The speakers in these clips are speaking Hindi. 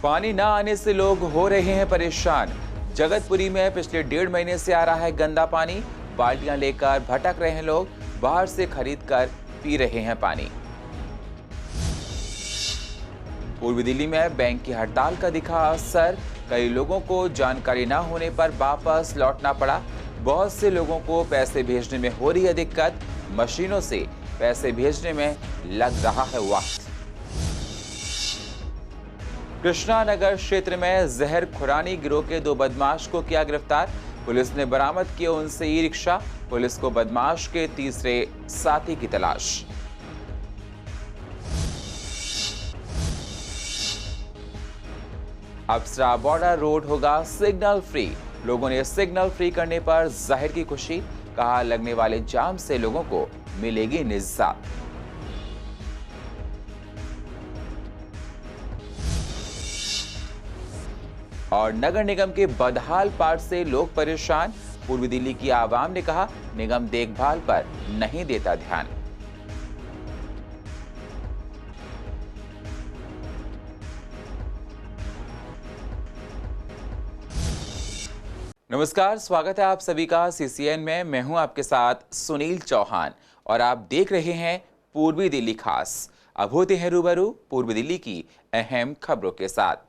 पानी न आने से लोग हो रहे हैं परेशान। जगतपुरी में पिछले 1.5 महीने से आ रहा है गंदा पानी। बाल्टियां लेकर भटक रहे हैं लोग, बाहर से खरीद कर पी रहे हैं पानी। पूर्वी दिल्ली में बैंक की हड़ताल का दिखा असर। कई लोगों को जानकारी न होने पर वापस लौटना पड़ा। बहुत से लोगों को पैसे भेजने में हो रही है दिक्कत। मशीनों से पैसे भेजने में लग रहा है वक्त। कृष्णा नगर क्षेत्र में जहर खुरानी गिरोह के 2 बदमाश को किया गिरफ्तार। पुलिस ने बरामद किया उनसे ई-रिक्शा। पुलिस को बदमाश के तीसरे साथी की तलाश। अप्सरा बॉर्डर रोड होगा सिग्नल फ्री। लोगों ने सिग्नल फ्री करने पर जाहिर की खुशी। कहा लगने वाले जाम से लोगों को मिलेगी निजात। और नगर निगम के बदहाल पार्ट से लोग परेशान। पूर्वी दिल्ली की आवाम ने कहा निगम देखभाल पर नहीं देता ध्यान। नमस्कार, स्वागत है आप सभी का सीसीएन में। मैं हूं आपके साथ सुनील चौहान और आप देख रहे हैं पूर्वी दिल्ली खास। अब होते हैं रूबरू पूर्वी दिल्ली की अहम खबरों के साथ।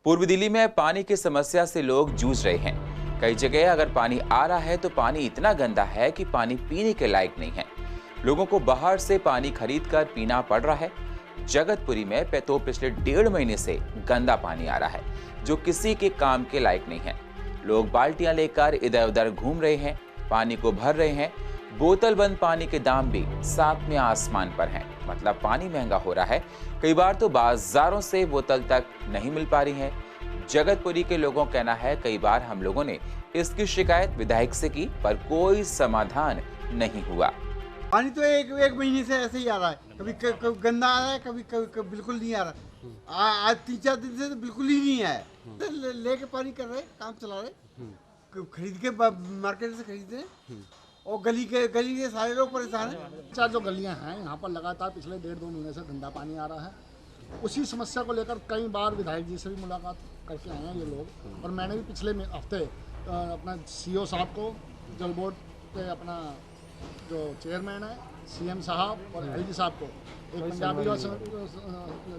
पूर्वी दिल्ली में पानी की समस्या से लोग जूझ रहे हैं। कई जगह अगर पानी आ रहा है तो पानी इतना गंदा है कि पानी पीने के लायक नहीं है। लोगों को बाहर से पानी खरीद कर पीना पड़ रहा है। जगतपुरी में तो पिछले 1.5 महीने से गंदा पानी आ रहा है जो किसी के काम के लायक नहीं है। लोग बाल्टियां लेकर इधर उधर घूम रहे हैं, पानी को भर रहे हैं। बोतल बंद पानी के दाम भी सातवें आसमान पर हैं। मतलब पानी महंगा हो रहा है। कई बार तो बाजारों से बोतल तक नहीं मिल पा रही है। जगतपुरी के लोगों का कहना है कई बार हम लोगों ने इसकी शिकायत विधायक से की पर कोई समाधान नहीं हुआ। पानी तो एक महीने से ऐसे ही आ रहा है। कभी गंदा आ रहा है, कभी बिल्कुल नहीं आ रहा। आज 3-4 दिन से तो बिल्कुल ही नहीं है। लेके पानी कर रहे, काम चला रहे, खरीद के मार्केट से खरीदते हैं। और गली के सारे लोग परेशान हैं। 4 जो गलियां हैं यहाँ पर लगातार पिछले 1.5-2 महीने से गंदा पानी आ रहा है। उसी समस्या को लेकर कई बार विधायक जी से भी मुलाकात करके आए हैं ये लोग। और मैंने भी पिछले हफ्ते अपना सीओ साहब को, जल बोर्ड के अपना जो चेयरमैन है सीएम साहब और एलजी साहब को एक पंजाबी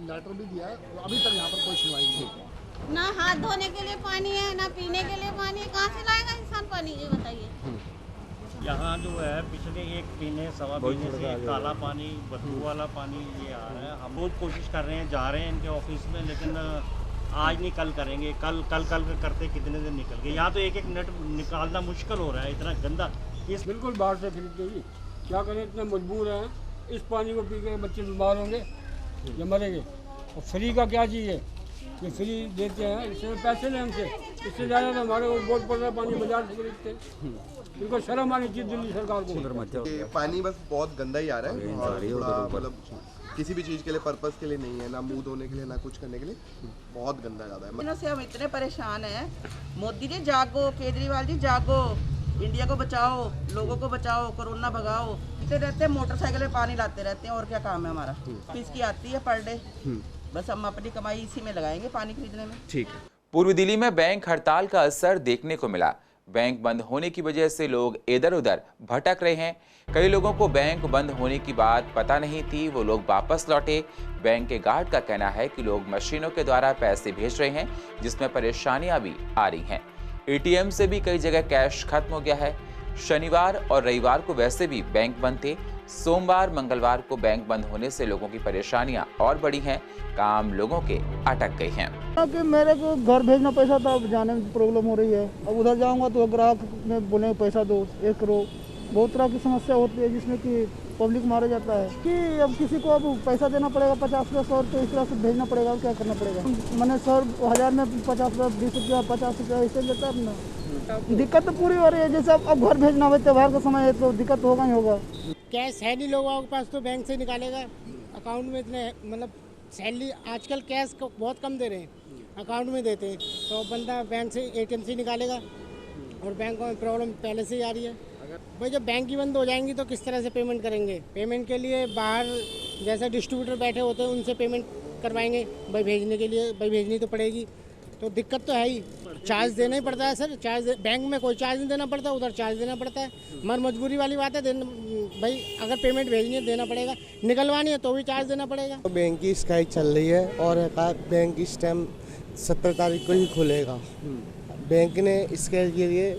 लेटर भी दिया है। अभी तक यहाँ पर कोई सुनवाई नहीं। ना हाथ धोने के लिए पानी है, ना पीने के लिए पानी है। कहाँ से लाएगा इंसान पानी, ये बताइए। यहाँ जो है पिछले 1 महीने सवा महीने से काला पानी, बदबू वाला पानी ये आ रहा है। हम बहुत कोशिश कर रहे हैं, जा रहे हैं इनके ऑफिस में, लेकिन आज नहीं कल करेंगे। कल करते कितने दिन निकल गए। यहाँ तो एक मिनट निकालना मुश्किल हो रहा है, इतना गंदा। इस बिल्कुल बाहर से खरीदते ही क्या करें, इतने मजबूर हैं। इस पानी को पी के बच्चे बीमार होंगे या मरेंगे। और फ्री का क्या चीज़ है, ये फ्री देते हैं, इसमें पैसे लें हमसे। इससे ज़्यादा तो हमारे बहुत पड़ रहा है पानी, बाजार से खरीदते हैं। इनको शर्म आनी चाहिए दिल्ली सरकार को। पानी बस बहुत गंदा ही आ रहा है और मतलब किसी भी चीज़ के लिए पर्पस के लिए नहीं है, ना मुंह धोने के लिए ना कुछ करने के लिए। बहुत गंदा ज़्यादा है। दिनों से हम इतने परेशान हैं। मोदी जी जागो, केजरीवाल जी जागो, इंडिया को बचाओ, लोगों को बचाओ, कोरोना भगाओ। रहते मोटरसाइकिल में पानी लाते रहते हैं और क्या काम है हमारा। फीस की आती है पर डे, बस हम अपनी कमाई इसी में लगाएंगे पानी खरीदने में। ठीक। पूर्वी दिल्ली में बैंक हड़ताल का असर देखने को मिला। बैंक बंद होने की वजह से लोग इधर उधर भटक रहे हैं। कई लोगों को बैंक बंद होने की बात पता नहीं थी, वो लोग वापस लौटे। बैंक के गार्ड का कहना है कि लोग मशीनों के द्वारा पैसे भेज रहे हैं जिसमें परेशानियां भी आ रही हैं। एटीएम से भी कई जगह कैश खत्म हो गया है। शनिवार और रविवार को वैसे भी बैंक बंद थे। सोमवार मंगलवार को बैंक बंद होने से लोगों की परेशानियां और बढ़ी हैं। काम लोगों के अटक गए हैं। कि मेरे को घर भेजना पैसा था, अब जाने में प्रॉब्लम हो रही है। अब उधर जाऊंगा तो ग्राहक में बोले पैसा दो, 1 करो। बहुत तरह की समस्या होती है जिसमें कि पब्लिक मारा जाता है कि अब किसी को अब पैसा देना पड़ेगा 50 रुपये 100 रुपये इस तरह से भेजना पड़ेगा। क्या करना पड़ेगा। मैंने 100,000 में 50 रुपये 20 रुपया 50 रुपया ऐसे लेता है अपना। दिक्कत तो पूरी हो रही है। जैसे अब घर भेजना हो, त्योहार का समय है तो दिक्कत होगा ही होगा। कैश है नहीं लोगों के पास तो बैंक से निकालेगा। अकाउंट में इतने मतलब सैलरी आजकल कैश को बहुत कम दे रहे हैं, अकाउंट में देते हैं। तो बंदा बैंक से एटीएम से निकालेगा और बैंक में प्रॉब्लम पहले से ही आ रही है। भाई जब बैंक ही बंद हो जाएंगी तो किस तरह से पेमेंट करेंगे। पेमेंट के लिए बाहर जैसे डिस्ट्रीब्यूटर बैठे होते हैं उनसे पेमेंट करवाएंगे भाई भेजने के लिए, भाई भेजनी तो पड़ेगी, तो दिक्कत तो है ही। चार्ज देना ही पड़ता है सर, बैंक में कोई चार्ज नहीं देना पड़ता, उधर चार्ज देना पड़ता है। मगर मजबूरी वाली बात है, भाई अगर पेमेंट भेजनी है देना पड़ेगा, निकलवानी है तो भी चार्ज देना पड़ेगा। तो बैंक की स्ट्राइक चल रही है और बैंक इस टाइम 17 तारीख को ही खुलेगा। बैंक ने इसके लिए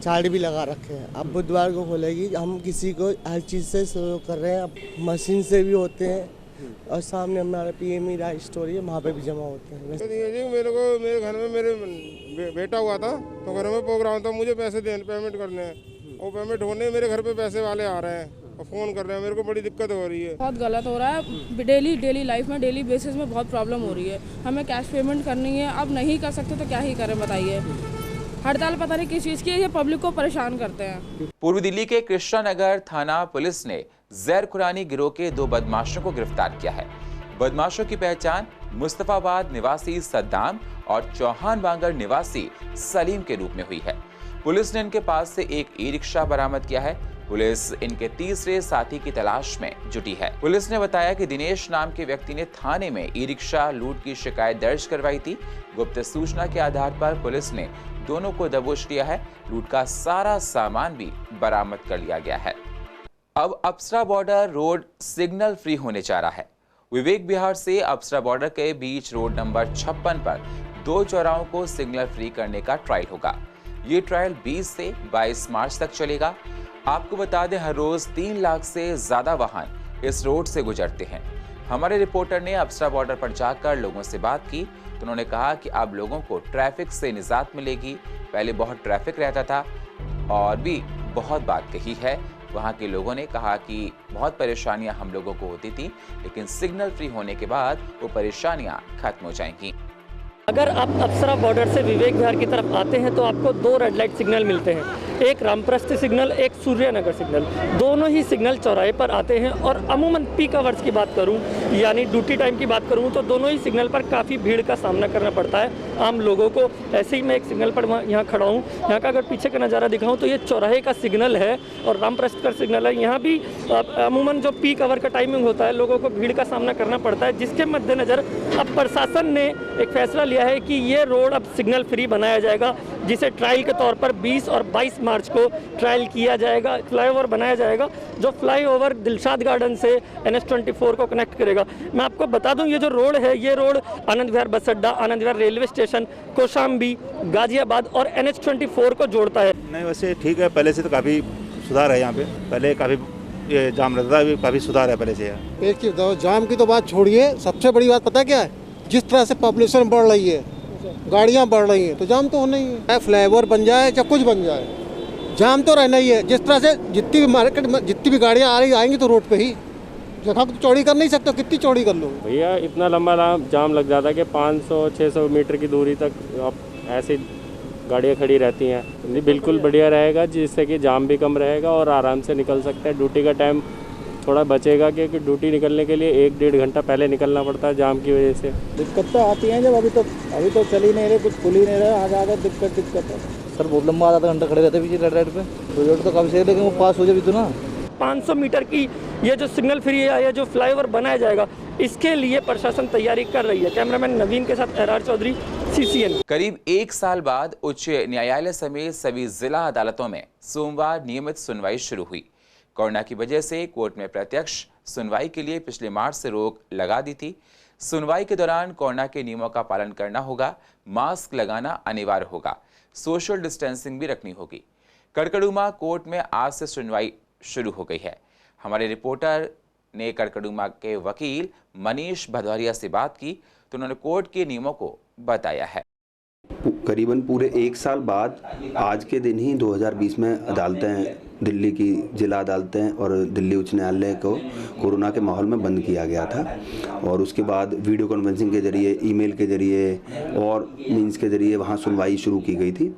चार्ट भी लगा रखे हैं, अब बुधवार को खुलेगी। हम किसी को हर चीज़ से सहयोग कर रहे हैं, अब मशीन से भी होते हैं और सामने हमारा PME राइस स्टोर है, वहाँ पे भी जमा होते हैं। मेरे घर में मेरे बेटा हुआ था, तो घर में प्रोग्राम था, मुझे पैसे पेमेंट करने हैं, और पेमेंट होने मेरे घर पे पैसे वाले आ रहे हैं और फ़ोन कर रहे हैं, मेरे को बड़ी दिक्कत हो रही है। बहुत गलत हो रहा है, डेली लाइफ में डेली बेसिस में बहुत प्रॉब्लम हो रही है। हमें कैश पेमेंट करनी है, अब नहीं कर सकते तो क्या ही करें बताइए। हड़ताल पता नहीं किस चीज़ की है, ये पब्लिक को परेशान करते हैं। पूर्वी दिल्ली के कृष्णा नगर थाना पुलिस ने जहर खुरानी गिरोह के 2 बदमाशों को गिरफ्तार किया है। बदमाशों की पहचान मुस्तफाबाद निवासी सद्दाम और चौहान बांगर निवासी सलीम के रूप में हुई है। पुलिस ने इनके पास से एक ई-रिक्शा बरामद किया है। पुलिस इनके तीसरे साथी की तलाश में जुटी है। पुलिस ने बताया कि दिनेश नाम के व्यक्ति ने थाने में ई-रिक्शा लूट की शिकायत दर्ज करवाई थी। गुप्त सूचना के आधार पर पुलिस ने दोनों को दबोच लिया है। लूट का सारा सामान भी बरामद कर लिया गया है। अब अप्सरा बॉर्डर रोड सिग्नल फ्री होने जा रहा है। विवेक विहार से अप्सरा बॉर्डर के बीच रोड नंबर 56 पर 2 चौराहों को सिग्नल फ्री करने का ट्रायल होगा। ये ट्रायल 20 से 22 मार्च तक चलेगा। आपको बता दें, हर रोज 3 लाख से ज्यादा वाहन इस रोड से गुजरते हैं। हमारे रिपोर्टर ने अप्सरा बॉर्डर पर जाकर लोगों से बात की तो उन्होंने कहा कि अब लोगों को ट्रैफिक से निजात मिलेगी। पहले बहुत ट्रैफिक रहता था और भी बहुत बात कही है। वहां के लोगों ने कहा कि बहुत परेशानियां हम लोगों को होती थी, लेकिन सिग्नल फ्री होने के बाद वो परेशानियां खत्म हो जाएंगी। अगर आप अप्सरा बॉर्डर से विवेक विहार की तरफ आते हैं तो आपको 2 रेड लाइट सिग्नल मिलते हैं, एक रामप्रस्थ सिग्नल, एक सूर्यनगर सिग्नल। दोनों ही सिग्नल चौराहे पर आते हैं और अमूमन पीक आवर्स की बात करूं यानी ड्यूटी टाइम की बात करूं तो दोनों ही सिग्नल पर काफ़ी भीड़ का सामना करना पड़ता है आम लोगों को। ऐसे ही मैं एक सिग्नल पर यहाँ खड़ा हूँ, यहाँ का अगर पीछे का नज़ारा दिखाऊँ तो ये चौराहे का सिग्नल है और रामप्रस्थ का सिग्नल है। यहाँ भी अमूमन जो पीक आवर का टाइमिंग होता है लोगों को भीड़ का सामना करना पड़ता है, जिसके मद्देनज़र अब प्रशासन ने एक फैसला लिया है कि ये रोड अब सिग्नल फ्री बनाया जाएगा, जिसे ट्रायल के तौर पर 20 और 22 मार्च को ट्रायल किया जाएगा। फ्लाईओवर बनाया जाएगा जो फ्लाईओवर दिलशाद गार्डन से NH24 को कनेक्ट करेगा। मैं आपको बता दूं, ये जो रोड है ये रोड आनंद विहार बस अड्डा, आनंद विहार रेलवे स्टेशन, कौशाम्बी, गाजियाबाद और NH24 को जोड़ता है। नहीं, वैसे ठीक है, पहले से तो काफ़ी सुधार है यहाँ पे। पहले काफ़ी ये जाम रहता था, अभी काफ़ी सुधार है पहले से। एक चीज़, जाम की तो बात छोड़िए, सबसे बड़ी बात पता क्या है, जिस तरह से पॉपुलेशन बढ़ रही है, गाड़ियाँ बढ़ रही हैं, तो जाम तो होना ही है। फ्लाईओवर बन जाए या कुछ बन जाए, जाम तो रहना ही है। जिस तरह से जितनी भी मार्केट में जितनी भी गाड़ियाँ आ रही आएंगी तो रोड पे ही, जगह तो चौड़ी कर नहीं सकते, कितनी चौड़ी कर लो भैया। इतना लंबा जाम लग जाता है कि 500-600 मीटर की दूरी तक आप ऐसी गाड़ियाँ खड़ी रहती हैं। बिल्कुल बढ़िया रहेगा, जिससे कि जाम भी कम रहेगा और आराम से निकल सकते हैं। ड्यूटी का टाइम थोड़ा बचेगा क्योंकि ड्यूटी निकलने के लिए 1-1.5 घंटा पहले निकलना पड़ता है जाम की वजह से। दिक्कत तो आती है जब अभी तो चल ही नहीं रहे, कुछ खुल ही नहीं रहे, आगे दिक्कत है सर। बहुत लंबा आधा घंटा खड़े रहते पीछे रेड पे, रोड तो कब से, लेकिन वो पास हो जाए तो ना। 500 मीटर की ये जो सिग्नल फ्री है या जो फ्लाईओवर बनाया जाएगा, इसके लिए प्रशासन तैयारी कर रही है। कैमरामैन नवीन के साथ RR चौधरी, CCN। करीब 1 साल बाद उच्च न्यायालय समेत सभी जिला अदालतों में सोमवार नियमित सुनवाई शुरू हुई। कोरोना की वजह से कोर्ट में प्रत्यक्ष सुनवाई के लिए पिछले मार्च से रोक लगा दी थी। सुनवाई के दौरान कोरोना के नियमों का पालन करना होगा, मास्क लगाना अनिवार्य होगा, सोशल डिस्टेंसिंग भी रखनी होगी। कड़कड़ुमा कोर्ट में आज से सुनवाई शुरू हो गई है। हमारे रिपोर्टर ने कड़कड़ुमा के वकील मनीष भदौरिया से बात की तो उन्होंने कोर्ट के नियमों को बताया है। करीबन पूरे 1 साल बाद आज के दिन ही 2020 में अदालतें, दिल्ली की जिला अदालतें और दिल्ली उच्च न्यायालय को कोरोना के माहौल में बंद किया गया था और उसके बाद वीडियो कॉन्फ्रेंसिंग के जरिए, ईमेल के जरिए और मीन्स के जरिए वहाँ सुनवाई शुरू की गई थी।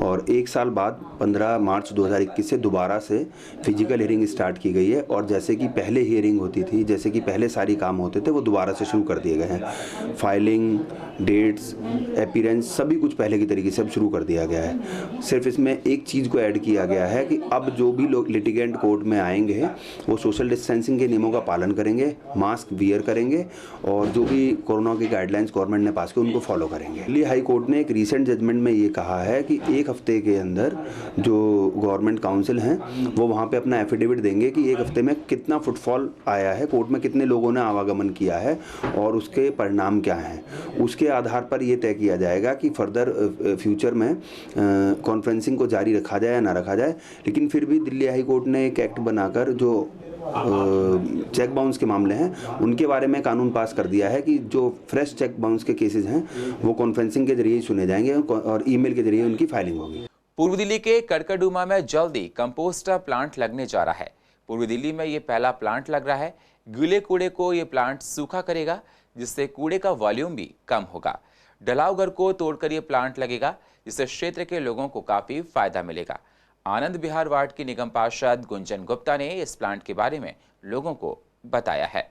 और 1 साल बाद 15 मार्च 2021 से दोबारा से फिजिकल हियरिंग स्टार्ट की गई है और जैसे कि पहले हियरिंग होती थी, जैसे कि पहले सारी काम होते थे, वो दोबारा से शुरू कर दिए गए हैं। फाइलिंग, डेट्स, अपीयरेंस, सभी कुछ पहले की तरीके से अब शुरू कर दिया गया है। सिर्फ इसमें एक चीज़ को ऐड किया गया है कि अब जो जो भी लोग लिटिगेंट कोर्ट में आएंगे वो सोशल डिस्टेंसिंग के नियमों का पालन करेंगे, मास्क वियर करेंगे और जो भी कोरोना की गाइडलाइंस गवर्नमेंट ने पास की उनको फॉलो करेंगे। दिल्ली हाई कोर्ट ने एक रीसेंट जजमेंट में ये कहा है कि एक हफ्ते के अंदर जो गवर्नमेंट काउंसिल हैं वो वहाँ पे अपना एफिडेविट देंगे कि एक हफ्ते में कितना फुटफॉल आया है, कोर्ट में कितने लोगों ने आवागमन किया है और उसके परिणाम क्या हैं। उसके आधार पर ये तय किया जाएगा कि फर्दर फ्यूचर में कॉन्फ्रेंसिंग को जारी रखा जाए या ना रखा जाए। लेकिन फिर भी दिल्ली हाई कोर्ट ने एक एक्ट बनाकर जो चेक बाउंस के मामले हैं उनके बारे में कानून पास कर दिया है कि जो फ्रेश चेक बाउंस के केसेस हैं वो कॉन्फ्रेंसिंग के जरिए सुने जाएंगे और ईमेल के जरिए उनकी फाइलिंग होगी। पूर्व दिल्ली के करकरडूमा में जल्दी कंपोस्टर प्लांट लगने जा रहा है। पूर्व दिल्ली में ये पहला प्लांट लग रहा है। गीले कूड़े को ये प्लांट सूखा करेगा जिससे कूड़े का वॉल्यूम भी कम होगा। ढलाव घर को तोड़कर ये प्लांट लगेगा जिससे क्षेत्र के लोगों को काफी फायदा मिलेगा। आनंद विहार वार्ड की निगम पार्षद गुंजन गुप्ता ने इस प्लांट के बारे में लोगों को बताया है।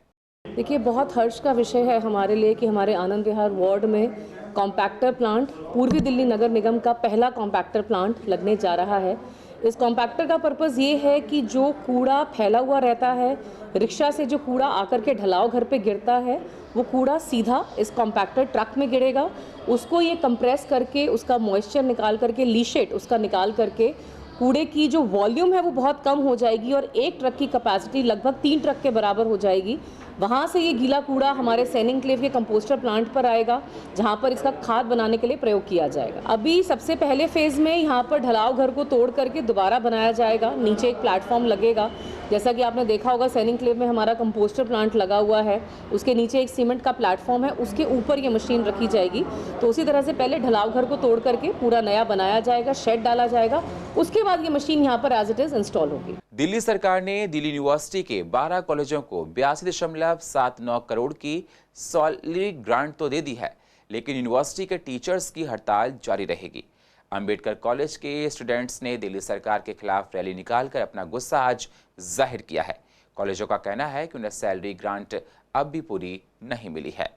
देखिए, बहुत हर्ष का विषय है हमारे लिए कि हमारे आनंद विहार वार्ड में कॉम्पैक्टर प्लांट पूर्वी दिल्ली नगर निगम का पहला कॉम्पैक्टर प्लांट लगने जा रहा है। इस कॉम्पैक्टर का पर्पज़ ये है कि जो कूड़ा फैला हुआ रहता है, रिक्शा से जो कूड़ा आकर के ढलाव घर पे गिरता है, वो कूड़ा सीधा इस कॉम्पैक्टर ट्रक में गिरेगा। उसको ये कंप्रेस करके उसका मॉइस्चर निकाल करके, लीशेट उसका निकाल करके कूड़े की जो वॉल्यूम है वो बहुत कम हो जाएगी और एक ट्रक की कैपेसिटी लगभग 3 ट्रक के बराबर हो जाएगी। वहाँ से ये गीला कूड़ा हमारे सैनिक एन्क्लेव के कंपोस्टर प्लांट पर आएगा जहाँ पर इसका खाद बनाने के लिए प्रयोग किया जाएगा। अभी सबसे पहले फेज़ में यहाँ पर ढलाव घर को तोड़ करके दोबारा बनाया जाएगा। नीचे एक प्लेटफॉर्म लगेगा, जैसा कि आपने देखा होगा सैनिक एन्क्लेव में हमारा कंपोस्टर प्लांट लगा हुआ है, उसके नीचे एक सीमेंट का प्लेटफॉर्म है, उसके ऊपर ये मशीन रखी जाएगी। तो उसी तरह से पहले ढलाव घर को तोड़ करके पूरा नया बनाया जाएगा, शेड डाला जाएगा, उसके बाद ये मशीन यहाँ पर एज इट इज इंस्टॉल होगी। दिल्ली सरकार ने दिल्ली यूनिवर्सिटी के 12 कॉलेजों को 82.79 करोड़ की सैलरी ग्रांट तो दे दी है, लेकिन यूनिवर्सिटी के टीचर्स की हड़ताल जारी रहेगी। अंबेडकर कॉलेज के स्टूडेंट्स ने दिल्ली सरकार के खिलाफ रैली निकालकर अपना गुस्सा आज जाहिर किया है। कॉलेजों का कहना है कि उन्हें सैलरी ग्रांट अब भी पूरी नहीं मिली है।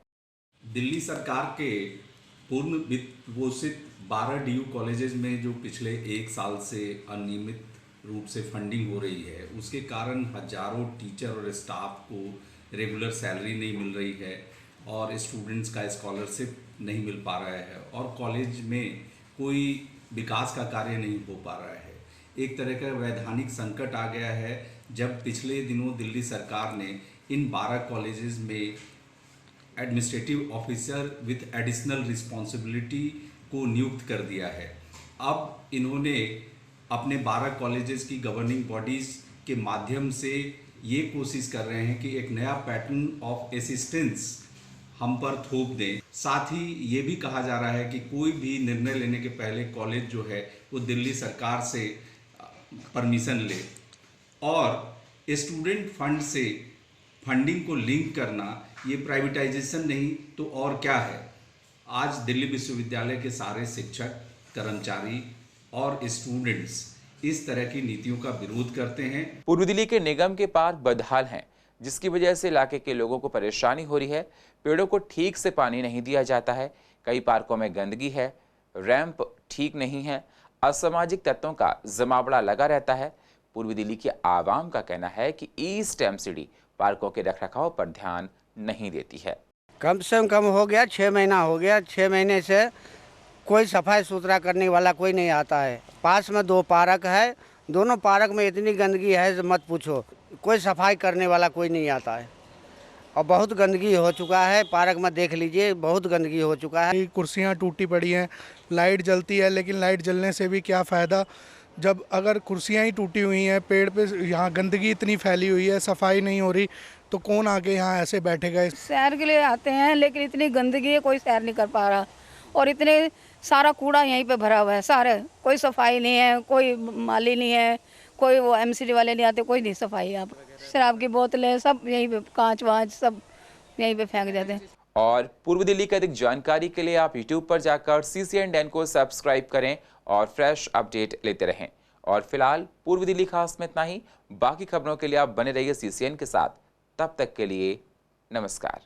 दिल्ली सरकार के पूर्ण वित्त पोषित 12 DU कॉलेजेस में जो पिछले 1 साल से अनियमित रूप से फंडिंग हो रही है, उसके कारण हजारों टीचर और स्टाफ को रेगुलर सैलरी नहीं मिल रही है और स्टूडेंट्स का स्कॉलरशिप नहीं मिल पा रहा है और कॉलेज में कोई विकास का कार्य नहीं हो पा रहा है। एक तरह का वैधानिक संकट आ गया है जब पिछले दिनों दिल्ली सरकार ने इन 12 कॉलेजेस में administrative officer with additional responsibility को नियुक्त कर दिया है। अब इन्होंने अपने 12 कॉलेजेस की गवर्निंग बॉडीज़ के माध्यम से ये कोशिश कर रहे हैं कि एक नया पैटर्न ऑफ असिस्टेंस हम पर थोप दें। साथ ही ये भी कहा जा रहा है कि कोई भी निर्णय लेने के पहले कॉलेज जो है वो दिल्ली सरकार से परमिशन ले और स्टूडेंट फंड से फंडिंग को लिंक करना ये प्राइवेटाइजेशन नहीं तो और क्या है। आज दिल्ली विश्वविद्यालय के सारे शिक्षक, कर्मचारी और स्टूडेंट्स इस तरह की नीतियों का विरोध करते हैं। पूर्व दिल्ली के निगम के पार्क बदहाल हैं, जिसकी वजह से इलाके के लोगों को परेशानी हो रही है। पेड़ों को ठीक से पानी नहीं दिया जाता है, कई पार्कों में गंदगी है, रैंप ठीक नहीं है, असामाजिक तत्वों का जमावड़ा लगा रहता है। पूर्वी दिल्ली की आवाम का कहना है कि ईस्ट एमसीडी पार्कों के रखरखाव पर ध्यान नहीं देती है। कम से कम हो गया 6 महीना हो गया, 6 महीने से कोई सफाई सुथरा करने वाला कोई नहीं आता है। पास में 2 पार्क है, दोनों पार्क में इतनी गंदगी है मत पूछो, कोई सफाई करने वाला कोई नहीं आता है और बहुत गंदगी हो चुका है। पार्क में देख लीजिए, बहुत गंदगी हो चुका है। कुर्सियाँ टूटी पड़ी हैं, लाइट जलती है, लेकिन लाइट जलने से भी क्या फ़ायदा जब अगर कुर्सियाँ ही टूटी हुई हैं, पेड़ पे यहाँ गंदगी इतनी फैली हुई है, सफाई नहीं हो रही, तो कौन आके यहाँ ऐसे बैठेगा। सैर के लिए आते हैं लेकिन इतनी गंदगी है, कोई सैर नहीं कर पा रहा और इतने सारा कूड़ा यहीं पे भरा हुआ है सारे, कोई सफाई नहीं है, कोई माली नहीं है, कोई वो एमसीडी वाले नहीं आते, कोई नहीं सफाई। यहाँ शराब की बोतलें सब यहीं पे, कांच वाँच सब यहीं पे फेंक देते हैं। और पूर्व दिल्ली की अधिक जानकारी के लिए आप YouTube पर जाकर CCN को सब्सक्राइब करें और फ्रेश अपडेट लेते रहें। और फिलहाल पूर्व दिल्ली खास में इतना ही। बाकी खबरों के लिए आप बने रहिए CCN के साथ। तब तक के लिए नमस्कार।